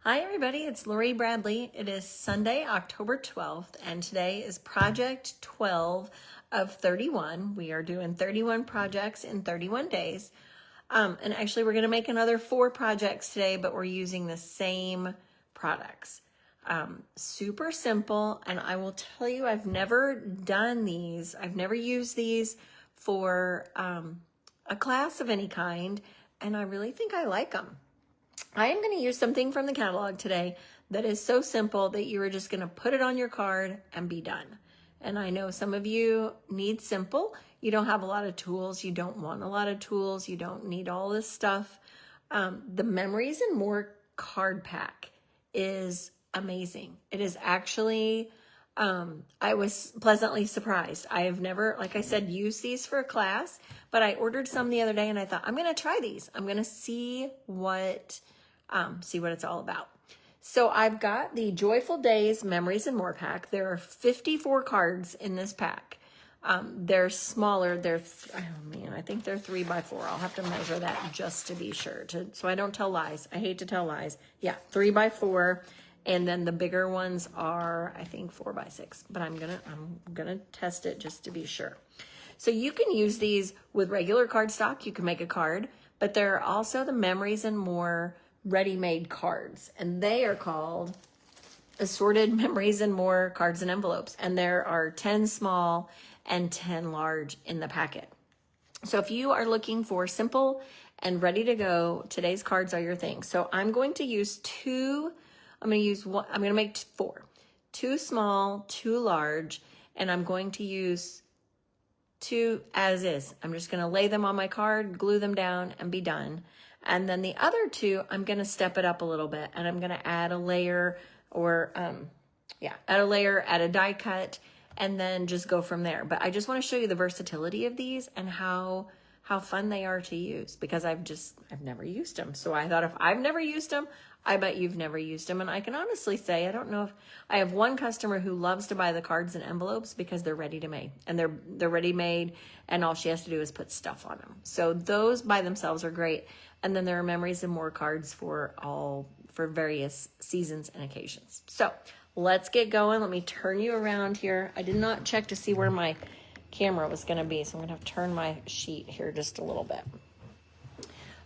Hi everybody, it's Lori Bradley. It is Sunday, October 12th, and today is project 12 of 31. We are doing 31 projects in 31 days. And actually we're gonna make another 4 projects today, but we're using the same products. Super simple, and I will tell you, I've never done these. I've never used these for a class of any kind, and I really think I like them. I am going to use something from the catalog today that is so simple that you are just going to put it on your card and be done. And I know some of you need simple. You don't have a lot of tools. You don't want a lot of tools. You don't need all this stuff. The Memories and More card pack is amazing. It is actually, I was pleasantly surprised. I have never, like I said, used these for a class, but I ordered some the other day and I thought, I'm going to try these. I'm going to see what it's all about. So I've got the Joyful Days Memories and More pack. There are 54 cards in this pack. They're smaller. I think they're 3x4. I'll have to measure that just to be sure, so I don't tell lies. I hate to tell lies. Yeah, 3x4. And then the bigger ones are, I think, 4x6. But I'm gonna test it just to be sure. So you can use these with regular cardstock. You can make a card, but there are also the Memories and More ready-made cards, and they are called Assorted Memories and More cards and envelopes, and there are 10 small and 10 large in the packet. So if you are looking for simple and ready to go, today's cards are your thing. So I'm going to use two. I'm going to make 4, 2 small, 2 large, and I'm going to use 2 as is. I'm just going to lay them on my card, glue them down, and be done. And then the other 2, I'm going to step it up a little bit, and I'm going to add a layer add a die cut, and then just go from there. But I just want to show you the versatility of these and how fun they are to use, because I've never used them. So I thought, if I've never used them, I bet you've never used them. And I can honestly say, I don't know if I have one customer who loves to buy the cards and envelopes because they're ready to make, and they're ready made, and all she has to do is put stuff on them. So those by themselves are great. And then there are Memories and More cards for various seasons and occasions. So let's get going. Let me turn you around here. I did not check to see where my camera was going to be, so I'm going to have to turn my sheet here just a little bit.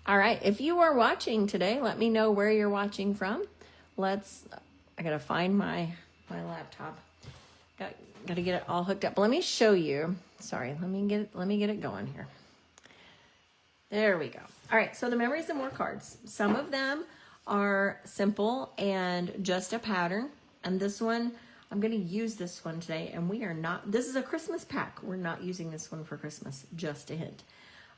All right, if you are watching today, let me know where you're watching from. I got to find my laptop. Got to get it all hooked up. But let me show you. Sorry, let me get it going here. There we go. All right, so the Memories and More cards. Some of them are simple and just a pattern. And this one, I'm going to use this one today. And this is a Christmas pack. We're not using this one for Christmas, just a hint.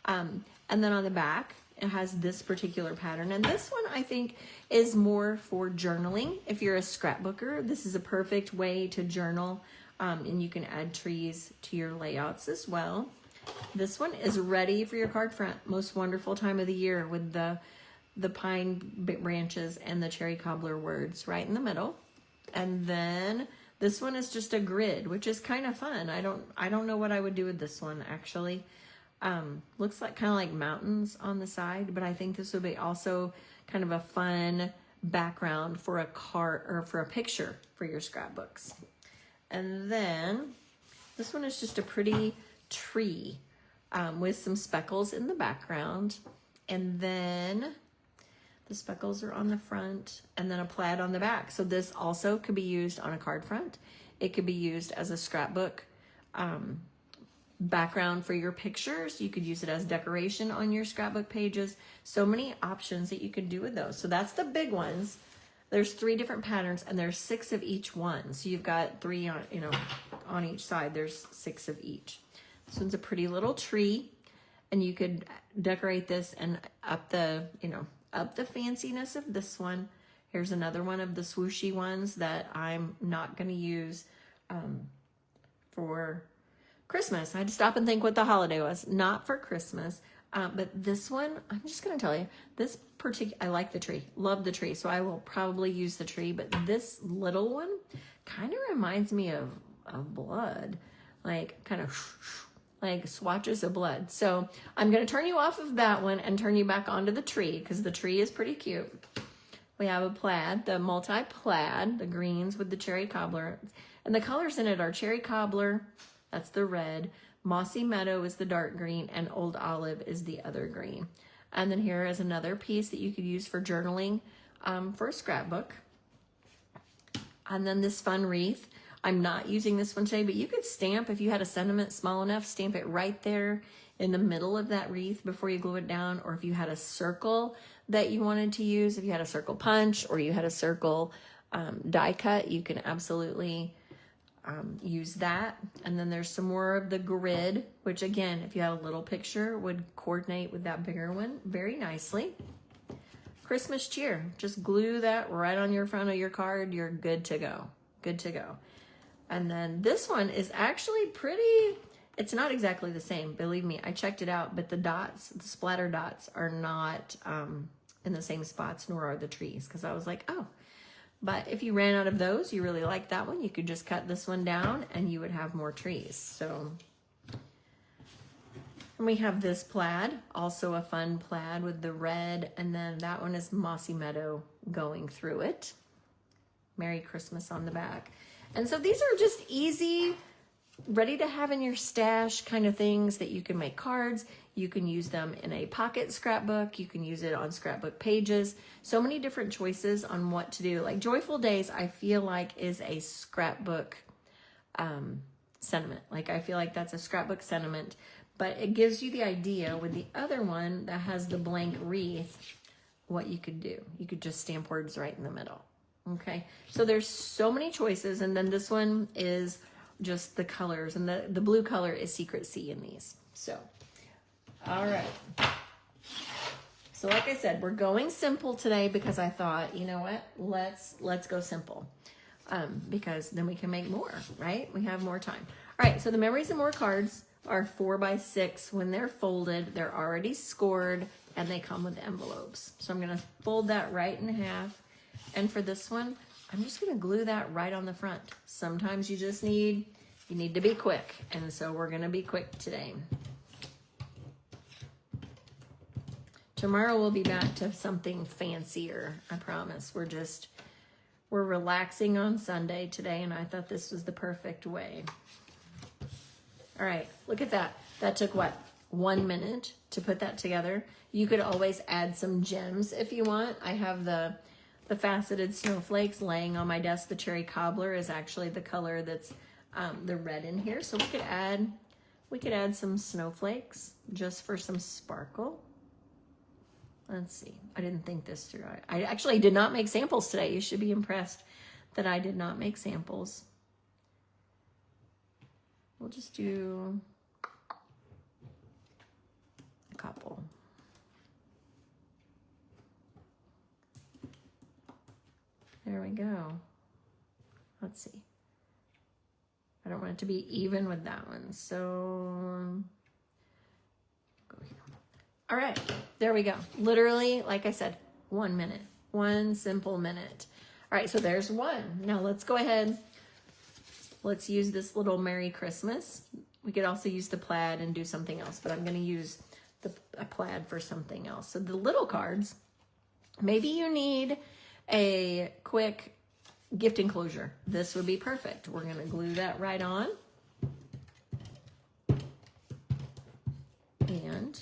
And then on the back, it has this particular pattern. And this one, I think, is more for journaling. If you're a scrapbooker, this is a perfect way to journal. And you can add trees to your layouts as well. This one is ready for your card front. Most wonderful time of the year with the pine branches and the cherry cobbler words right in the middle. And then this one is just a grid, which is kind of fun. I don't know what I would do with this one, actually. Looks like kind of like mountains on the side, but I think this would be also kind of a fun background for a card or for a picture for your scrapbooks. And then this one is just a pretty tree with some speckles in the background, and then the speckles are on the front, and then a plaid on the back. So this also could be used on a card front. It could be used as a scrapbook background for your pictures. You could use it as decoration on your scrapbook pages. So many options that you could do with those. So that's the big ones. There's 3 different patterns, and there's 6 of each one. So you've got 3 on each side. There's 6 of each. This one's a pretty little tree, and you could decorate this and up the fanciness of this one. Here's another one of the swooshy ones that I'm not going to use for Christmas. I had to stop and think what the holiday was. Not for Christmas. But this one, I'm just going to tell you, I like the tree. Love the tree. So I will probably use the tree. But this little one kind of reminds me of blood. Like kind of like swatches of blood. So I'm going to turn you off of that one and turn you back onto the tree, because the tree is pretty cute. We have a plaid, the multi-plaid, the greens with the cherry cobbler. And the colors in it are cherry cobbler, that's the red, mossy meadow is the dark green, and old olive is the other green. And then here is another piece that you could use for journaling for a scrapbook. And then this fun wreath. I'm not using this one today, but you could stamp, if you had a sentiment small enough, stamp it right there in the middle of that wreath before you glue it down. Or if you had a circle that you wanted to use, if you had a circle punch or you had a circle die cut, you can absolutely use that. And then there's some more of the grid, which again, if you had a little picture, would coordinate with that bigger one very nicely. Christmas cheer, just glue that right on your front of your card. You're good to go, good to go. And then this one is actually pretty, it's not exactly the same, believe me, I checked it out, but the dots, the splatter dots are not in the same spots, nor are the trees, because I was like, oh. But if you ran out of those, you really like that one, you could just cut this one down and you would have more trees. So, and we have this plaid, also a fun plaid with the red, and then that one is mossy meadow going through it. Merry Christmas on the back. And so these are just easy, ready to have in your stash kind of things that you can make cards. You can use them in a pocket scrapbook. You can use it on scrapbook pages. So many different choices on what to do. Like Joyful Days, I feel like is a scrapbook sentiment. Like I feel like that's a scrapbook sentiment, but it gives you the idea with the other one that has the blank wreath, what you could do. You could just stamp words right in the middle. Okay, so there's so many choices, and then this one is just the colors, and the blue color is Secret Sea in these. So, all right. So like I said, we're going simple today because I thought, you know what, let's go simple, because then we can make more, right? We have more time. All right, so the Memories and More cards are 4x6. When they're folded, they're already scored, and they come with envelopes. So I'm gonna fold that right in half. And for this one, I'm just gonna glue that right on the front. Sometimes you just need to be quick. And so we're gonna be quick today. Tomorrow we'll be back to something fancier, I promise. We're relaxing on Sunday today, and I thought this was the perfect way. All right, look at that. That took what, 1 minute to put that together? You could always add some gems if you want. I have the faceted snowflakes laying on my desk. The cherry cobbler is actually the color that's the red in here. So we could add some snowflakes just for some sparkle. Let's see. I didn't think this through. I actually did not make samples today. You should be impressed that I did not make samples. We'll just do a couple. There we go. Let's see. I don't want it to be even with that one. So, go here. All right, there we go. Literally, like I said, 1 minute, one simple minute. All right, so there's one. Now let's go ahead. Let's use this little Merry Christmas. We could also use the plaid and do something else, but I'm gonna use a plaid for something else. So the little cards, maybe you need a quick gift enclosure. This would be perfect. We're gonna glue that right on. And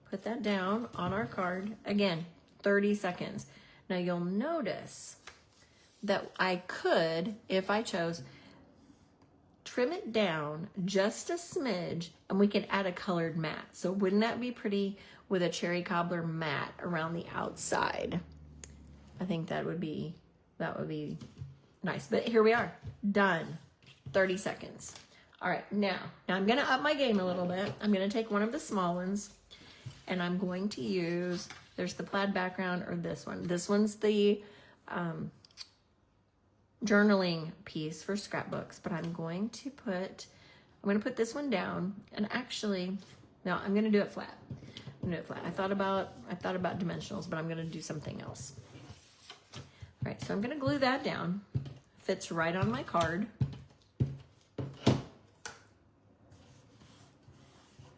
put that down on our card. Again, 30 seconds. Now you'll notice that I could, if I chose, trim it down just a smidge, and we could add a colored mat. So wouldn't that be pretty with a cherry cobbler mat around the outside? I think that would be nice. But here we are, done. 30 seconds. All right, now I'm gonna up my game a little bit. I'm gonna take one of the small ones, and I'm going to use, there's the plaid background or this one. This one's the journaling piece for scrapbooks, but I'm going to put this one down, and actually, no, I'm gonna do it flat. I'm gonna do it flat. I thought about dimensionals, but I'm gonna do something else. All right, so I'm gonna glue that down. Fits right on my card.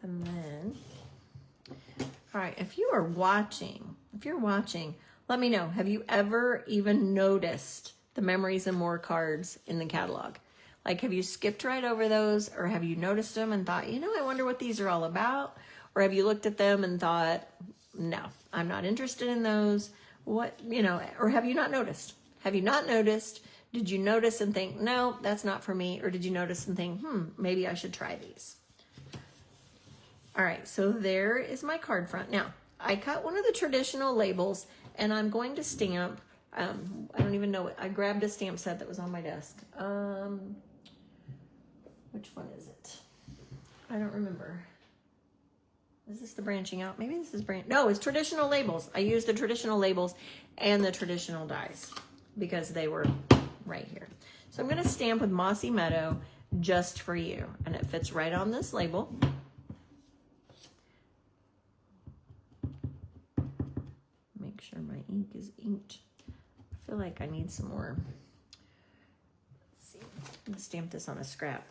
And then, all right, if you're watching, Let me know. Have you ever even noticed the Memories and More cards in the catalog? Like, have you skipped right over those, or have you noticed them and thought, you know, I wonder what these are all about? Or have you looked at them and thought, no, I'm not interested in those? What, you know, or have you not noticed? Have you not noticed? Did you notice and think, no, that's not for me? Or did you notice and think, maybe I should try these? All right, so there is my card front. Now, I cut one of the traditional labels, and I'm going to stamp, I don't even know it. I grabbed a stamp set that was on my desk. Which one is it? I don't remember. Is this the branching out? Maybe this is no, it's traditional labels. I used the traditional labels and the traditional dies because they were right here. So I'm going to stamp with Mossy Meadow just for you, and it fits right on this label. Make sure my ink is inked. I feel like I need some more. Let's see. I'm going to stamp this on a scrap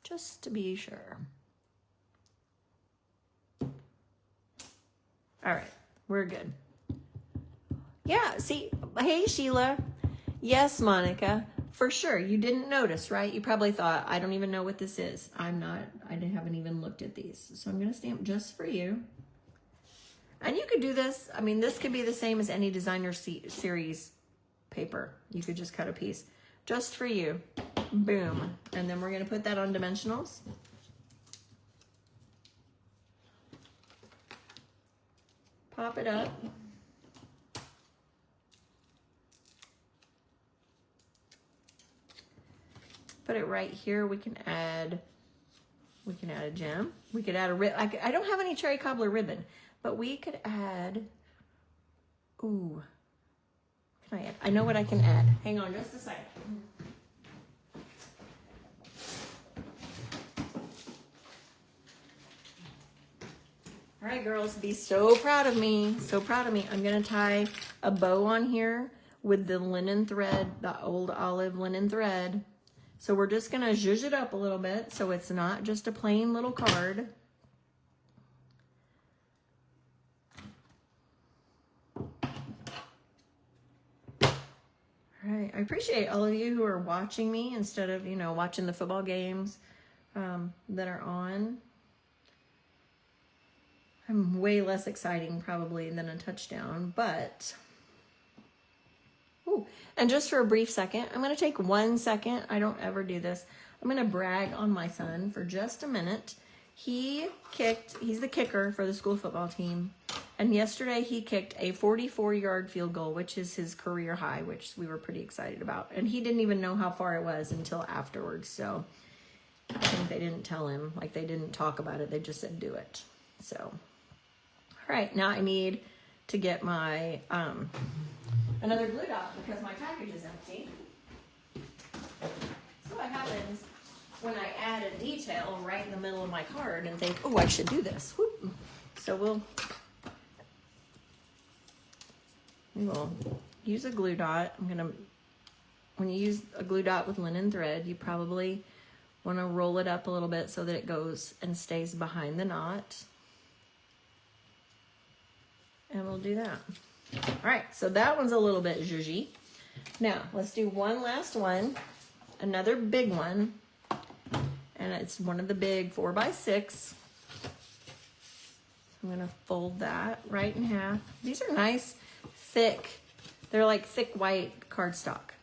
just to be sure. All right, we're good. Yeah, see, hey, Sheila. Yes, Monica, for sure. You didn't notice, right? You probably thought, I don't even know what this is. I haven't even looked at these. So I'm gonna stamp just for you. And you could do this. I mean, this could be the same as any designer series paper. You could just cut a piece just for you. Boom. And then we're gonna put that on dimensionals. Pop it up. Put it right here. We can add a gem. We could add a ribbon. I don't have any cherry cobbler ribbon, but we could add, ooh, what can I add? I know what I can add. Hang on just a second. All right, girls, be so proud of me. So proud of me. I'm going to tie a bow on here with the linen thread, the old olive linen thread. So we're just going to zhuzh it up a little bit so it's not just a plain little card. All right, I appreciate all of you who are watching me instead of, you know, watching the football games that are on. I'm way less exciting probably than a touchdown, but, ooh, and just for a brief second, I'm going to take 1 second. I don't ever do this. I'm going to brag on my son for just a minute. He's the kicker for the school football team. And yesterday he kicked a 44-yard field goal, which is his career high, which we were pretty excited about. And he didn't even know how far it was until afterwards. So I think they didn't tell him, like they didn't talk about it. They just said, do it. So, all right, now I need to get my, another glue dot because my package is empty. So what happens when I add a detail right in the middle of my card and think, oh, I should do this. Whoop. So we will use a glue dot. When you use a glue dot with linen thread, you probably want to roll it up a little bit so that it goes and stays behind the knot. And we'll do that. All right, so that one's a little bit zhuzhy. Now, let's do one last one, another big one. And it's one of the big 4x6. I'm gonna fold that right in half. These are nice, thick, they're like thick white cardstock.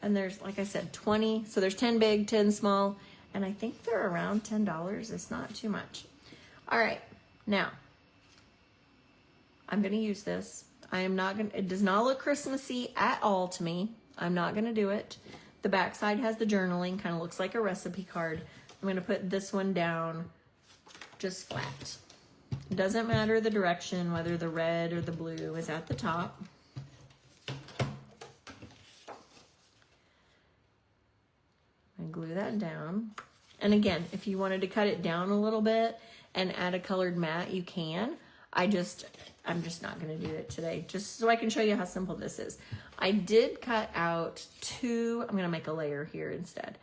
And there's, like I said, 20, so there's 10 big, 10 small, and I think they're around $10. It's not too much. All right, now, I'm gonna use this. It does not look Christmassy at all to me. I'm not gonna do it. The back side has the journaling, kind of looks like a recipe card. I'm gonna put this one down just flat. It doesn't matter the direction, whether the red or the blue is at the top. And glue that down. And again, if you wanted to cut it down a little bit and add a colored mat, you can. I'm just not gonna do it today, just so I can show you how simple this is. I did cut out I'm gonna make a layer here instead.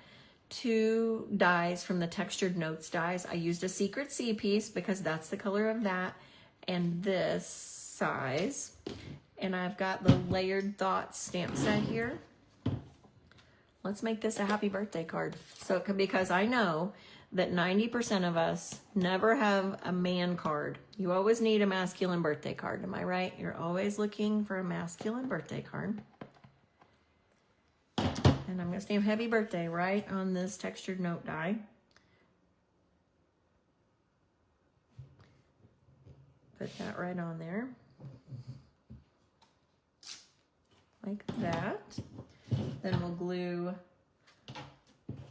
2 dies from the Textured Notes dies. I used a Secret Sea piece because that's the color of that. and this size. And I've got the Layered Thoughts stamp set here. Let's make this a happy birthday card. So because I know that 90% of us never have a man card. You always need a masculine birthday card. Am I right? You're always looking for a masculine birthday card. And I'm going to stamp happy birthday right on this textured note die. Put that right on there. Like that. Then we'll glue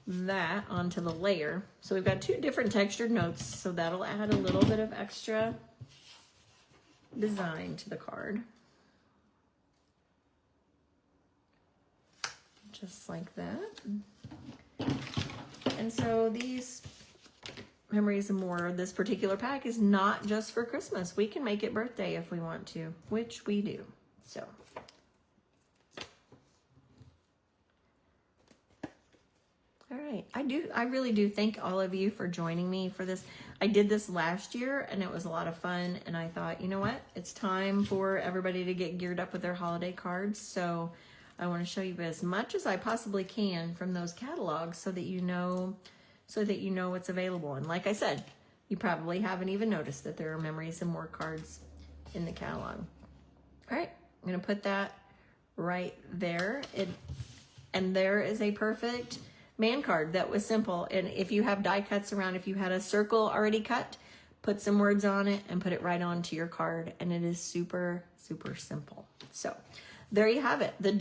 that onto the layer. So we've got two different textured notes, so that'll add a little bit of extra design to the card. Just like that. And so these Memories and More, this particular pack is not just for Christmas. We can make it birthday if we want to, which we do. So all right, I really do thank all of you for joining me for this. I did this last year and it was a lot of fun, and I thought, you know what? It's time for everybody to get geared up with their holiday cards. So I want to show you as much as I possibly can from those catalogs so that you know what's available. And like I said, you probably haven't even noticed that there are Memories and More cards in the catalog. All right, I'm going to put that right there. And there is a perfect man card that was simple. And if you have die cuts around, if you had a circle already cut, put some words on it and put it right onto your card. And it is super, super simple. So there you have it. The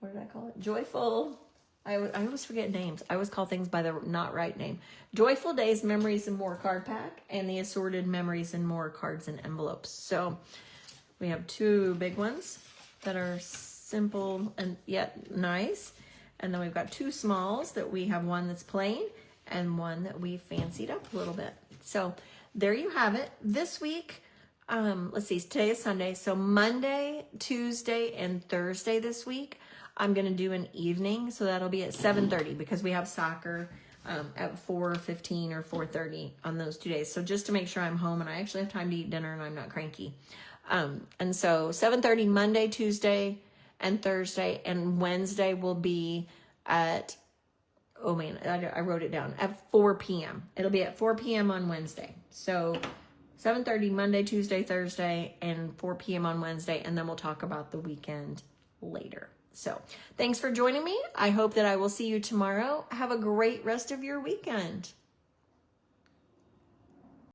what did I call it? Joyful, I always forget names. I always call things by the not right name. Joyful Days Memories and More card pack, and the Assorted Memories and More cards and envelopes. So we have two big ones that are simple and yet nice. And then we've got two smalls that we have, one that's plain and one that we fancied up a little bit. So there you have it. This week, let's see, today is Sunday. So Monday, Tuesday, and Thursday this week, I'm going to do an evening. So that'll be at 7:30 because we have soccer at 4:15 or 4:30 on those 2 days. So just to make sure I'm home and I actually have time to eat dinner and I'm not cranky. And so 7:30 Monday, Tuesday, and Thursday, and Wednesday will be at, oh man, I wrote it down, at 4 p.m. It'll be at 4 p.m. on Wednesday. So 7:30 Monday, Tuesday, Thursday, and 4 p.m. on Wednesday, and then we'll talk about the weekend later. So thanks for joining me. I hope that I will see you tomorrow. Have a great rest of your weekend.